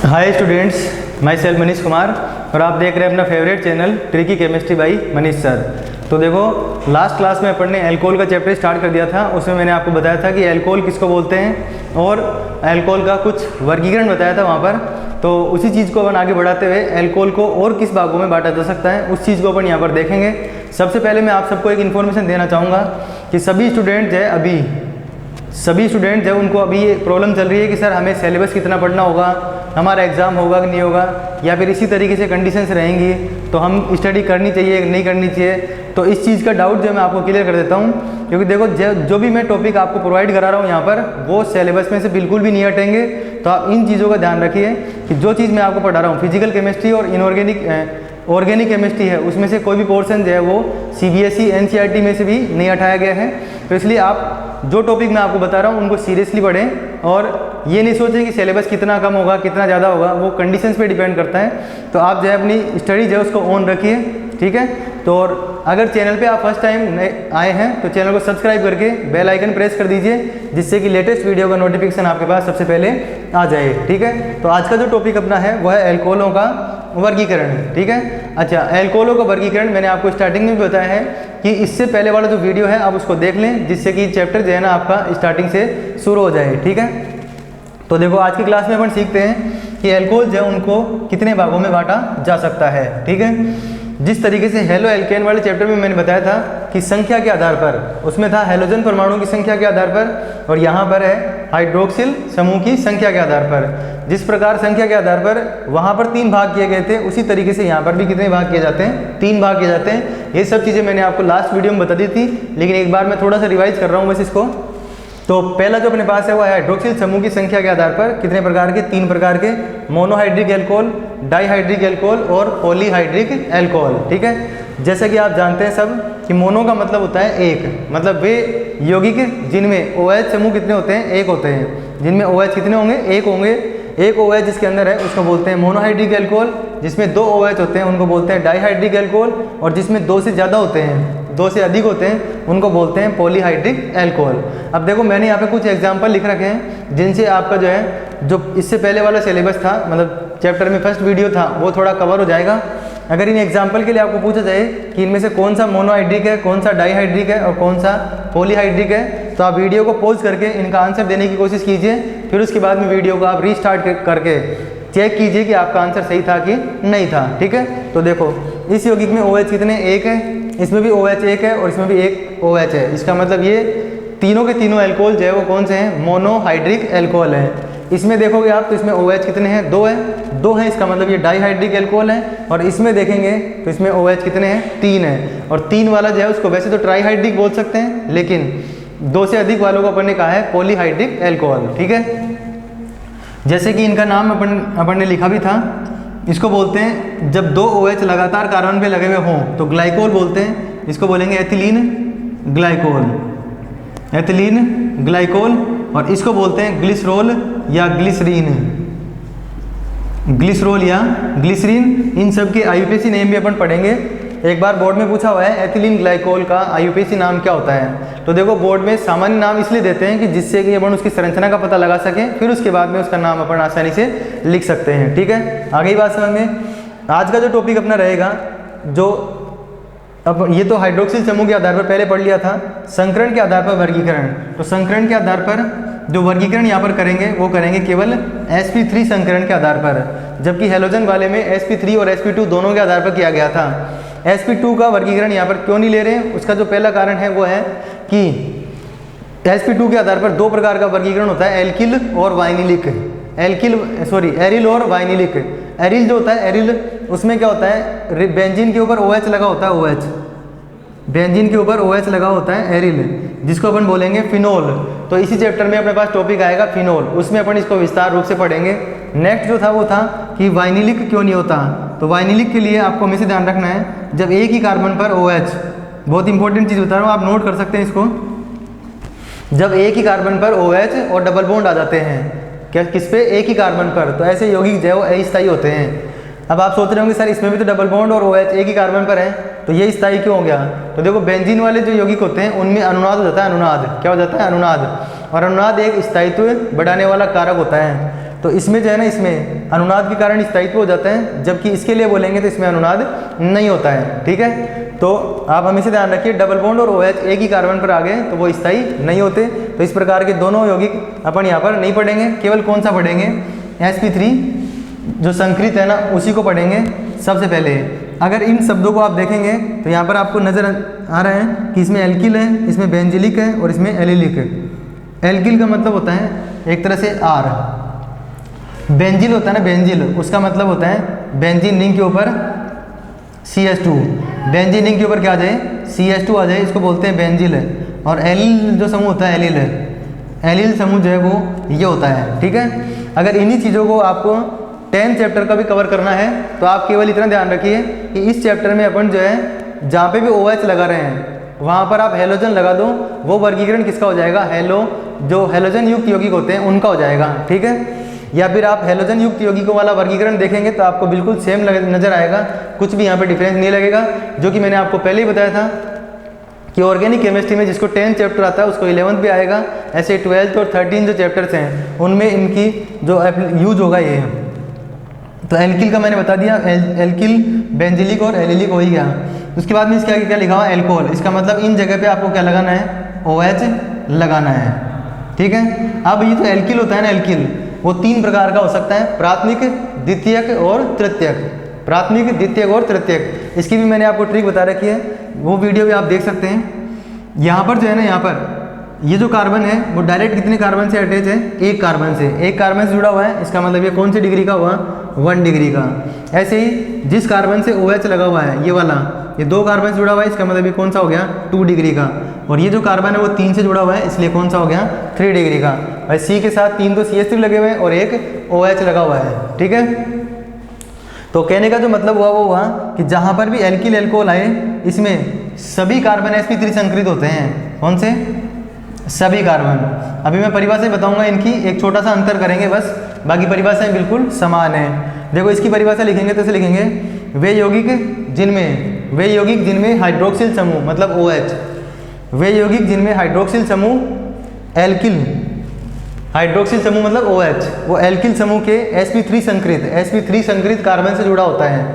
Hi students, my self Manish Kumar और आप देख रहे हैं अपना favourite channel tricky chemistry by Manish sir. तो देखो, लास्ट क्लास में अपन ने एल्कोहल का चैप्टर स्टार्ट कर दिया था। उसमें मैंने आपको बताया था कि एल्कोहल किसको बोलते हैं और एल्कोहल का कुछ वर्गीकरण बताया था वहाँ पर। तो उसी चीज़ को अपन आगे बढ़ाते हुए एल्कोहल को और किस भागों में बांटा जा सकता है उस चीज़ को अपन यहाँ पर देखेंगे। सबसे पहले मैं आप सबको एक इन्फॉर्मेशन देना चाहूँगा कि सभी स्टूडेंट जो उनको अभी ये प्रॉब्लम चल रही है कि सर हमें सिलेबस कितना पढ़ना होगा, हमारा एग्ज़ाम होगा कि नहीं होगा, या फिर इसी तरीके से कंडीशंस रहेंगी तो हम स्टडी करनी चाहिए नहीं करनी चाहिए। तो इस चीज़ का डाउट जो मैं आपको क्लियर कर देता हूँ, क्योंकि देखो जो भी मैं टॉपिक आपको प्रोवाइड करा रहा हूँ यहाँ पर वो सिलेबस में से बिल्कुल भी नहीं हटेंगे। तो आप इन चीज़ों का ध्यान रखिए कि जो चीज़ मैं आपको पढ़ा रहा हूँ फिजिकल केमिस्ट्री और ऑर्गेनिक केमिस्ट्री है, उसमें से कोई भी पोर्शन जो है वो CBSE NCERT में से भी नहीं हटाया गया है। तो इसलिए आप जो टॉपिक मैं आपको बता रहा हूँ उनको सीरियसली पढ़ें और ये नहीं सोचें कि सिलेबस कितना कम होगा कितना ज़्यादा होगा, वो कंडीशंस पे डिपेंड करता है। तो आप जो है अपनी स्टडी जो है उसको ऑन रखिए, ठीक है। तो और अगर चैनल पे आप फर्स्ट टाइम आए हैं तो चैनल को सब्सक्राइब करके बेल आइकन प्रेस कर दीजिए, जिससे कि लेटेस्ट वीडियो का नोटिफिकेशन आपके पास सबसे पहले आ जाए, ठीक है। तो आज का जो टॉपिक अपना है वह है एल्कोहलों का वर्गीकरण, ठीक है। अच्छा, एल्कोहलों का वर्गीकरण मैंने आपको स्टार्टिंग में भी बताया है कि इससे पहले वाला जो वीडियो है आप उसको देख लें, जिससे कि चैप्टर जो है ना आपका स्टार्टिंग से शुरू हो जाए, ठीक है। तो देखो, आज की क्लास में अपन सीखते हैं कि एल्कोहल जो है उनको कितने भागों में बांटा जा सकता है, ठीक है। जिस तरीके से हेलो एल्केन वाले चैप्टर में मैंने बताया था कि संख्या के आधार पर, उसमें था हेलोजन परमाणु की संख्या के आधार पर, और यहाँ पर है हाइड्रोक्सिल समूह की संख्या के आधार पर। जिस प्रकार संख्या के आधार पर वहाँ पर 3 भाग किए गए थे, उसी तरीके से यहाँ पर भी कितने भाग किए जाते हैं, 3 भाग किए जाते हैं। ये सब चीज़ें मैंने आपको लास्ट वीडियो में बता दी थी, लेकिन एक बार मैं थोड़ा सा रिवाइज कर रहा हूँ बस इसको। तो पहला जो अपने पास है वो है हाइड्रोक्सिल समूह की संख्या के आधार पर कितने प्रकार के, 3 प्रकार के, मोनोहाइड्रिक एल्कोहल, डाईहाइड्रिक एल्कोहल और पॉलीहाइड्रिक एल्कोहल, ठीक है। जैसा कि आप जानते हैं सब कि मोनो का मतलब होता है एक, मतलब वे यौगिक जिनमें OH समूह कितने होते हैं, 1 होते हैं। जिनमें OH कितने होंगे, 1 होंगे। एक OH जिसके अंदर है उसको बोलते हैं मोनोहाइड्रिक एल्कोहल, जिसमें 2 OH होते हैं उनको बोलते हैं डाईहाइड्रिक एल्कोहल, और जिसमें 2 से ज़्यादा होते हैं, 2 से अधिक होते हैं, उनको बोलते हैं पॉलीहाइड्रिक एल्कोहल। अब देखो, मैंने यहाँ पे कुछ एग्जांपल लिख रखे हैं जिनसे आपका जो है जो इससे पहले वाला सिलेबस था, मतलब चैप्टर में फर्स्ट वीडियो था, वो थोड़ा कवर हो जाएगा। अगर इन एग्जाम्पल के लिए आपको पूछा जाए कि इनमें से कौन सा मोनोहाइड्रिक है, कौन सा डाईहाइड्रिक है और कौन सा पॉलीहाइड्रिक है, तो आप वीडियो को पॉज करके इनका आंसर देने की कोशिश कीजिए। फिर उसके बाद में वीडियो को आप रीस्टार्ट करके चेक कीजिए कि आपका आंसर सही था कि नहीं था, ठीक है। तो देखो, इस यौगिक में OH कितने, 1 है, इसमें भी OH 1 है और इसमें भी 1 OH है। इसका मतलब ये तीनों के तीनों एल्कोहल जो है वो कौन से हैं, मोनोहाइड्रिक एल्कोहल है। इसमें देखोगे आप तो इसमें OH कितने हैं, 2 है, 2 है, इसका मतलब ये डाईहाइड्रिक एल्कोहल है। और इसमें देखेंगे तो इसमें OH कितने हैं, 3 है। और 3 वाला जो है उसको वैसे तो ट्राईहाइड्रिक बोल सकते हैं, लेकिन 2 से अधिक वालों को अपन ने कहा है पॉलीहाइड्रिक एल्कोहल, ठीक है। जैसे कि इनका नाम अपन ने लिखा भी था, इसको बोलते हैं जब 2 OH लगातार कार्बन पे लगे हुए हों तो ग्लाइकोल बोलते हैं। इसको बोलेंगे एथिलीन ग्लाइकोल, एथिलीन ग्लाइकोल। और इसको बोलते हैं ग्लिसरोल या ग्लिसरीन, ग्लिसरोल या ग्लिसरीन। इन सब के IUPAC नेम भी अपन पढ़ेंगे। एक बार बोर्ड में पूछा हुआ है एथिलीन ग्लाइकोल का IUPAC नाम क्या होता है। तो देखो, बोर्ड में सामान्य नाम इसलिए देते हैं कि जिससे कि अपन उसकी संरचना का पता लगा सकें, फिर उसके बाद में उसका नाम अपन आसानी से लिख सकते हैं, ठीक है। आगे बात समझ में। आज का जो टॉपिक अपना रहेगा, जो अब ये तो हाइड्रोक्सिल समूह के आधार पर पहले पढ़ लिया था, संकरण के आधार पर वर्गीकरण। तो संकरण के आधार पर जो वर्गीकरण यहाँ पर करेंगे वो करेंगे केवल sp3 संकरण के आधार पर, जबकि हेलोजन वाले में sp3 और sp2 दोनों के आधार पर किया गया था। sp2 का वर्गीकरण यहाँ पर क्यों नहीं ले रहे हैं, उसका जो पहला कारण है वो है कि sp2 के आधार पर 2 प्रकार का वर्गीकरण होता है, एल्किल और वाइनिलिक। एरिल और वाइनिलिक। एरिल जो होता है, एरिल उसमें क्या होता है, बेंजीन के ऊपर OH लगा होता है, OH, बेंजीन के ऊपर OH लगा होता है एरिल, जिसको अपन बोलेंगे फिनोल। तो इसी चैप्टर में अपने पास टॉपिक आएगा फिनोल, उसमें अपन इसको विस्तार रूप से पढ़ेंगे। नेक्स्ट जो था वो था कि वाइनिलिक क्यों नहीं होता। तो वाइनिलिक के लिए आपको हमेशा ध्यान रखना है, जब एक ही कार्बन पर OH, बहुत इंपॉर्टेंट चीज़ बता रहा हूँ, आप नोट कर सकते हैं इसको, जब एक ही कार्बन पर OH और डबल बॉन्ड आ जाते हैं, क्या किस पे, एक ही कार्बन पर, तो ऐसे यौगिक जो है वो अस्थायी होते हैं। अब आप सोच रहे होंगे सर इसमें भी तो डबल बॉन्ड और OH एक ही कार्बन पर है, तो ये स्थायी क्यों हो गया। तो देखो, बेंजीन वाले जो यौगिक होते हैं उनमें अनुनाद हो जाता है, अनुनाद क्या हो जाता है, अनुनाद। और अनुनाद एक स्थायित्व बढ़ाने वाला कारक होता है। तो इसमें जो है ना, इसमें अनुनाद के कारण स्थायित्व हो जाता है, जबकि इसके लिए बोलेंगे तो इसमें अनुनाद नहीं होता है। ठीक है, तो आप हमेशा ध्यान रखिए, डबल बॉन्ड और OH एक ही कार्बन पर आ गए तो वो स्थायी नहीं होते। तो इस प्रकार के दोनों यौगिक अपन यहाँ पर नहीं पढ़ेंगे, केवल कौन सा पढ़ेंगे, sp3 जो संकरित है ना उसी को पढ़ेंगे सबसे पहले। अगर इन शब्दों को आप देखेंगे तो यहाँ पर आपको नज़र आ रहा है कि इसमें एल्किल है, इसमें बेंजिलिक है और इसमें एलिलिक है। एल्किल का मतलब होता है एक तरह से R, बेंजिल होता है ना, बेंजिल उसका मतलब होता है बेंजीन रिंग के ऊपर CH2, बेंजीन रिंग के ऊपर क्या आ जाए, CH2 आ जाए, इसको बोलते हैं बेंजिल है। और एलिल जो समूह होता है, एलिल है, एलिल समूह जो है वो ये होता है। ठीक है, अगर इन्हीं चीज़ों को आपको 10 चैप्टर का भी कवर करना है तो आप केवल इतना ध्यान रखिए कि इस चैप्टर में अपन जो है जहाँ पे भी OH लगा रहे हैं वहाँ पर आप हेलोजन लगा दो, वो वर्गीकरण किसका हो जाएगा, जो हेलोजन युक्त यौगिक होते हैं उनका हो जाएगा। ठीक है, या फिर आप हेलोजन युक्त यौगिकों वाला वर्गीकरण देखेंगे तो आपको बिल्कुल सेम नज़र आएगा, कुछ भी यहाँ पे डिफरेंस नहीं लगेगा। जो कि मैंने आपको पहले ही बताया था कि ऑर्गेनिक केमिस्ट्री में जिसको 10 चैप्टर आता है उसको 11th भी आएगा, ऐसे 12th और 13 जो चैप्टर्स हैं उनमें इनकी जो यूज होगा ये है। तो एल्किल का मैंने बता दिया, एल्किल, बेंजिलिक और एलिलिक हो ही गया। उसके बाद में इसके आगे क्या लिखा हुआ, एल्कोहल, इसका मतलब इन जगह पे आपको क्या लगाना है, OH लगाना है। ठीक है, अब ये तो एल्किल होता है ना, एल्किल वो 3 प्रकार का हो सकता है, प्राथमिक, द्वितीयक और तृतीयक। प्राथमिक, द्वितीयक और तृतीयक, इसकी भी मैंने आपको ट्रिक बता रखी है, वो वीडियो भी आप देख सकते हैं। यहाँ पर जो है ना, यहाँ पर ये जो कार्बन है वो डायरेक्ट कितने कार्बन से अटैच है, एक कार्बन से, एक कार्बन से जुड़ा हुआ है, इसका मतलब ये कौन सी डिग्री का हुआ, 1 डिग्री का। ऐसे ही जिस कार्बन से OH लगा हुआ है ये वाला, ये 2 कार्बन से जुड़ा हुआ है, इसका मतलब ये कौन सा हो गया, 2 डिग्री का। और ये जो कार्बन है वो 3 से जुड़ा हुआ है, इसलिए कौन सा हो गया, 3 डिग्री का। और C के साथ 3 तो CH3 लगे हुए हैं और एक OH लगा हुआ है। ठीक है, तो कहने का जो मतलब हुआ वो हुआ कि जहाँ पर भी एल्किल एल्कोहल आए इसमें सभी कार्बन sp3 संकरित होते हैं। कौन से, सभी कार्बन। अभी मैं परिभाषाएं बताऊंगा इनकी, एक छोटा सा अंतर करेंगे बस, बाकी परिभाषाएं बिल्कुल समान है। देखो इसकी परिभाषा लिखेंगे तो ऐसे लिखेंगे, वे यौगिक जिनमें हाइड्रोक्सिल समूह मतलब OH, वे यौगिक जिनमें हाइड्रोक्सिल समूह एल्किल, हाइड्रोक्सिल समूह मतलब OH, वो एल्किल समूह के sp3 संकरित कार्बन से जुड़ा होता है,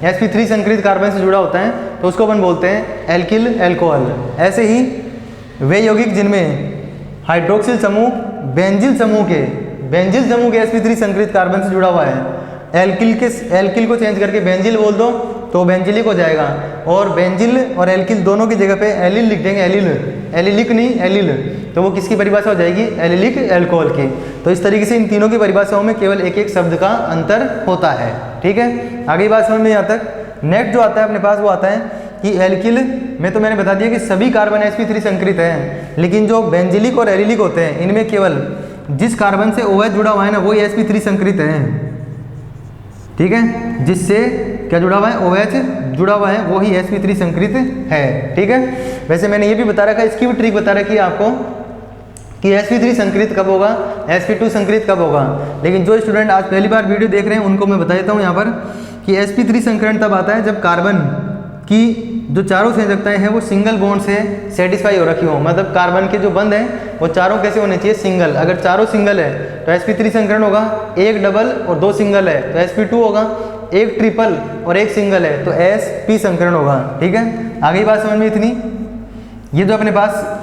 sp3 संकरित कार्बन से जुड़ा होता है तो उसको अपन बोलते हैं एल्किल एल्कोहल। ऐसे ही वे यौगिक जिनमें हाइड्रोक्सिल समूह बेंजिल समूह के sp3 संकरित कार्बन से जुड़ा हुआ है, एल्किल को चेंज करके बेंजिल बोल दो तो बेंजिलिक हो जाएगा, और बेंजिल और एल्किल दोनों की जगह पे एलिल लिख देंगे, एलिलिक नहीं एलिल, तो वो किसकी परिभाषा हो जाएगी, एलिलिक एल्कोहल की। तो इस तरीके से इन तीनों की परिभाषाओं में केवल एक एक शब्द का अंतर होता है। ठीक है, आगे बात समझ में यहाँ तक। नेक्स्ट जो आता है अपने पास वो आता है कि एल्किल में तो मैंने बता दिया कि सभी कार्बन sp3 संकरित हैं, लेकिन जो बेंजिलिक और एलिलिक होते हैं इनमें केवल जिस कार्बन से OH जुड़ा हुआ है ना वही sp3 संकरित है। ठीक है, जिससे क्या जुड़ा हुआ है, OH जुड़ा हुआ है, वो ही sp3 संकरित है। ठीक है, वैसे मैंने ये भी बता रखा है, इसकी भी ट्रिक बता रखी है आपको कि sp3 संकरित कब होगा, sp2 संकरित कब होगा। लेकिन जो स्टूडेंट आज पहली बार वीडियो देख रहे हैं उनको मैं बता देता हूँ यहाँ पर कि sp3 संकरण तब आता है जब कार्बन की जो चारों संयोजकताएं हैं वो सिंगल बॉन्ड से सेटिस्फाई हो रखी हो, मतलब कार्बन के जो बंध हैं वो चारों कैसे होने चाहिए, सिंगल। अगर चारों सिंगल है तो sp3 संकरण होगा, एक डबल और 2 सिंगल है तो sp2 होगा, एक ट्रिपल और एक सिंगल है तो sp संकरण होगा। ठीक है, आगे बात समझ में इतनी। ये जो अपने पास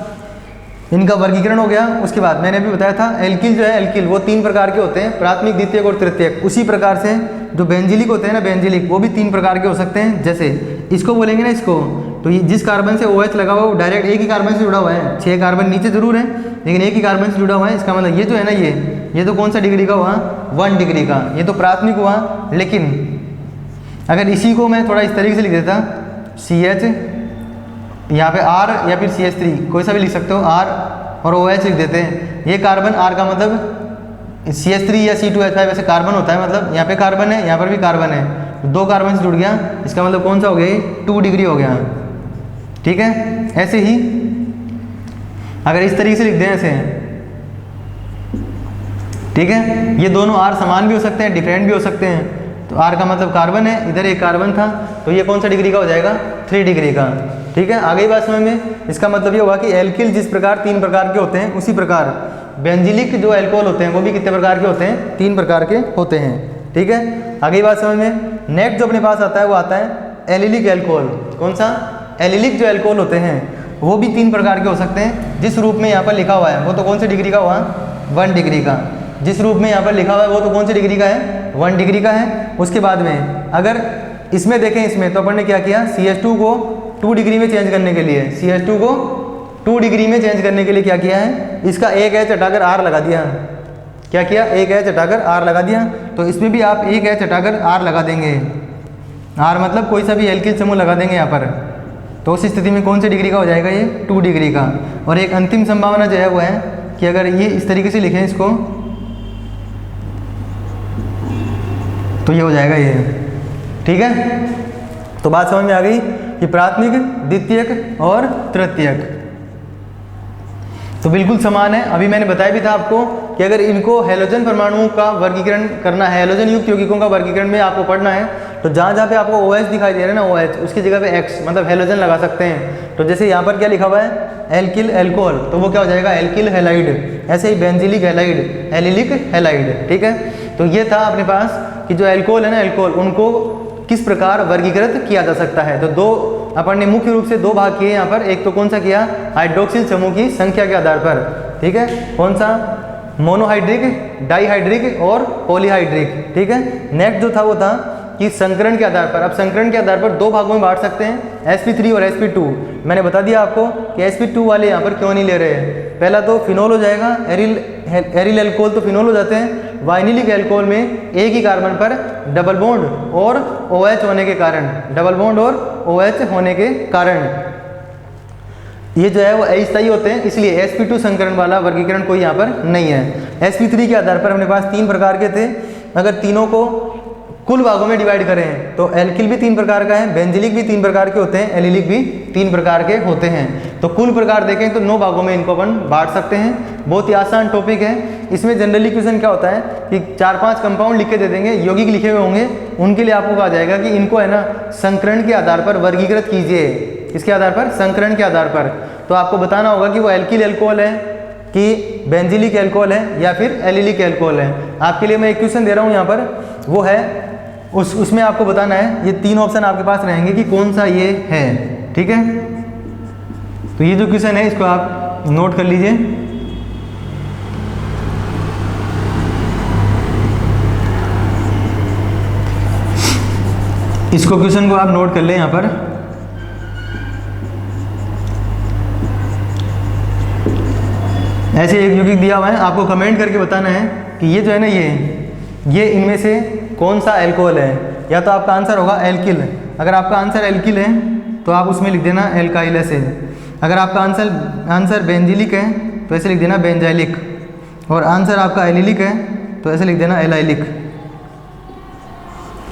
इनका वर्गीकरण हो गया। उसके बाद मैंने भी बताया था एल्किल जो है, एल्किल वो 3 प्रकार के होते हैं, प्राथमिक, द्वितीयक और तृतीयक। उसी प्रकार से जो बेंजिलिक होते हैं ना, बेंजिलिक वो भी 3 प्रकार के हो सकते हैं। जैसे इसको बोलेंगे ना, इसको तो ये जिस कार्बन से OH लगा हुआ है वो डायरेक्ट एक ही कार्बन से जुड़ा हुआ है, 6 कार्बन नीचे जरूर है लेकिन एक ही कार्बन से जुड़ा हुआ है। इसका मतलब ये जो है ना, ये तो कौन सा डिग्री का हुआ, 1 डिग्री का, ये तो प्राथमिक हुआ। लेकिन अगर इसी को मैं थोड़ा इस तरीके से लिख देता, CH यहाँ पे R या फिर CH3 कोई सा भी लिख सकते हो, R और OH लिख देते हैं। ये कार्बन R का मतलब CH3 या C2H5 वैसे कार्बन होता है, मतलब यहाँ पे कार्बन है, यहाँ पर भी कार्बन है, 2 कार्बन से जुड़ गया, इसका मतलब कौन सा हो गया, 2 डिग्री हो गया। ठीक है, ऐसे ही अगर इस तरीके से लिख दें ऐसे, ठीक है, ये दोनों R समान भी हो सकते हैं, डिफरेंट भी हो सकते हैं। तो R का मतलब कार्बन है, इधर एक कार्बन था तो ये कौन सा डिग्री का हो जाएगा, 3 डिग्री का। ठीक है, आगे बात समझ में। इसका मतलब ये हुआ कि एल्किल जिस प्रकार 3 प्रकार के होते हैं उसी प्रकार बेंजिलिक जो अल्कोहल होते हैं वो भी कितने प्रकार के होते हैं? 3 प्रकार के होते हैं। ठीक है, आगे बात समझ में। नेक्स्ट जो अपने पास आता है वो आता है एलिलिक अल्कोहल। कौन सा? एलिलिक जो अल्कोहल होते हैं वो भी 3 प्रकार के हो सकते हैं। जिस रूप में यहाँ पर लिखा हुआ है वो तो कौन सी डिग्री का हुआ? 1 डिग्री का। जिस रूप में यहाँ पर लिखा हुआ है वो तो कौन सी डिग्री का है? 1 डिग्री का है। उसके बाद में अगर इसमें देखें, इसमें तो अपन ने क्या किया, CH2 को 2 डिग्री में चेंज करने के लिए, CH2 को 2 डिग्री में चेंज करने के लिए क्या किया है, इसका एक एच हटाकर R लगा दिया। क्या किया? एक एच हटाकर R लगा दिया। तो इसमें भी आप एक एच हटाकर R लगा देंगे। R मतलब कोई सा भी एल्किल समूह लगा देंगे यहाँ पर। तो उस स्थिति में कौन सी डिग्री का हो जाएगा ये? 2 डिग्री का। और एक अंतिम संभावना जो है वो है कि अगर ये इस तरीके से लिखें इसको, तो ये हो जाएगा ये। ठीक है, तो बात समझ में आ गई कि प्राथमिक, द्वितीयक और तृतीयक तो बिल्कुल समान है। अभी मैंने बताया भी था आपको कि अगर इनको हैलोजन परमाणुओं का वर्गीकरण करना है, हैलोजन युक्त यौगिकों का वर्गीकरण में आपको पढ़ना है, तो जहाँ जहाँ पे आपको OH दिखाई दे रहा है ना, OH, उसकी जगह पे X मतलब हैलोजन लगा सकते हैं। तो जैसे यहाँ पर क्या लिखा हुआ है? एल्किल अल्कोहल, तो वो क्या हो जाएगा? Alkyl halide. ऐसे ही बेंजिलिक हैलाइड, एलिलिक हैलाइड। ठीक है, तो ये था अपने पास कि जो अल्कोहल है ना, अल्कोहल, उनको किस प्रकार वर्गीकृत किया जा सकता है। तो दो अपन ने मुख्य रूप से 2 भाग किए यहाँ पर। एक तो कौन सा किया? हाइड्रोक्सिल समूह की संख्या के आधार पर। ठीक है, कौन सा? मोनोहाइड्रिक, डाईहाइड्रिक और पॉलीहाइड्रिक। ठीक है, नेक्स्ट जो था वो था कि संकरण के आधार पर। अब संकरण के आधार पर 2 भागों में बांट सकते हैं, sp3 और sp2। मैंने बता दिया आपको कि sp2 वाले यहाँ पर क्यों नहीं ले रहे हैं। पहला तो फिनोल हो जाएगा, एरिल अल्कोहल तो फिनोल हो जाते हैं। वाइनिलिक अल्कोहल में एक ही कार्बन पर डबल बॉन्ड और OH होने के कारण, डबल बॉन्ड और OH होने के कारण ये जो है वो अस्थायी होते हैं, इसलिए sp2 संकरण वाला वर्गीकरण कोई यहाँ पर नहीं है। sp3 के आधार पर अपने पास 3 प्रकार के थे। अगर तीनों को कुल भागों में डिवाइड करें तो एल्किल भी 3 प्रकार का है, बेंजिलिक भी 3 प्रकार के होते हैं, एलिलिक भी 3 प्रकार के होते हैं। तो कुल प्रकार देखें तो 9 भागों में इनको अपन बांट सकते हैं। बहुत ही आसान टॉपिक है। इसमें जनरली क्वेश्चन क्या होता है कि 4-5 कंपाउंड लिख के दे देंगे, यौगिक लिखे हुए होंगे, उनके लिए आपको कहा जाएगा कि इनको है ना संकरण के आधार पर वर्गीकृत कीजिए। इसके आधार पर? संकरण के आधार पर। तो आपको बताना होगा कि वो एल्किल अल्कोहल है कि बेंजिलिक अल्कोहल है या फिर एलिलिक अल्कोहल है। आपके लिए मैं एक क्वेश्चन दे रहा हूँ यहाँ पर, वो है उसमें आपको बताना है, ये 3 ऑप्शन आपके पास रहेंगे कि कौन सा ये है। ठीक है, तो ये जो क्वेश्चन है इसको आप नोट कर लीजिए। इसको क्वेश्चन को आप नोट कर लें यहाँ पर। ऐसे एक यौगिक दिया हुआ है, आपको कमेंट करके बताना है कि ये जो है ना, ये इनमें से कौन सा अल्कोहल है। या तो आपका आंसर होगा एल्किल। अगर आपका आंसर एल्किल है तो आप उसमें लिख देना एल्काइल ऐसे। अगर आपका आंसर बेंजिलिक है तो ऐसे लिख देना बेंजाइलिक। और आंसर आपका एलिलिक है तो ऐसे लिख देना एलाइलिक।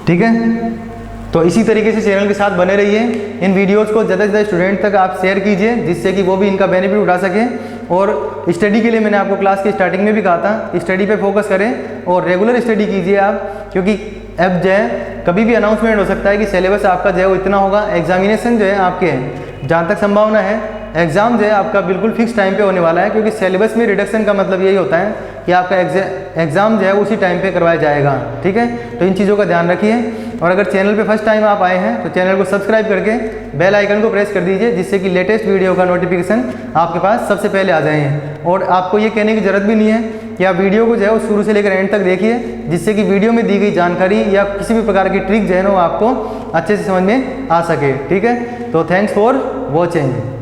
ठीक है, तो इसी तरीके से चैनल के साथ बने रहिए। इन वीडियोस को ज़्यादा से ज़्यादा स्टूडेंट तक आप शेयर कीजिए, जिससे कि वो भी इनका बेनिफिट उठा सकें। और स्टडी के लिए मैंने आपको क्लास की स्टार्टिंग में भी कहा था, स्टडी पे फोकस करें और रेगुलर स्टडी कीजिए आप, क्योंकि अब जो है कभी भी अनाउंसमेंट हो सकता है कि सिलेबस आपका जो है वो इतना होगा। एग्जामिनेशन जो है आपके, जहाँ तक संभावना है, एग्ज़ाम जो है आपका बिल्कुल फिक्स टाइम पे होने वाला है, क्योंकि सिलेबस में रिडक्शन का मतलब यही होता है कि आपका एग्ज़ाम जो है उसी टाइम पे करवाया जाएगा। ठीक है, तो इन चीज़ों का ध्यान रखिए। और अगर चैनल पे फर्स्ट टाइम आप आए हैं तो चैनल को सब्सक्राइब करके बेल आइकन को प्रेस कर दीजिए, जिससे कि लेटेस्ट वीडियो का नोटिफिकेशन आपके पास सबसे पहले आ जाए। और आपको ये कहने की ज़रूरत भी नहीं है कि आप वीडियो को जो है वो शुरू से लेकर एंड तक देखिए, जिससे कि वीडियो में दी गई जानकारी या किसी भी प्रकार की ट्रिक जो है ना वो आपको अच्छे से समझ में आ सके। ठीक है, तो थैंक्स फॉर वॉचिंग।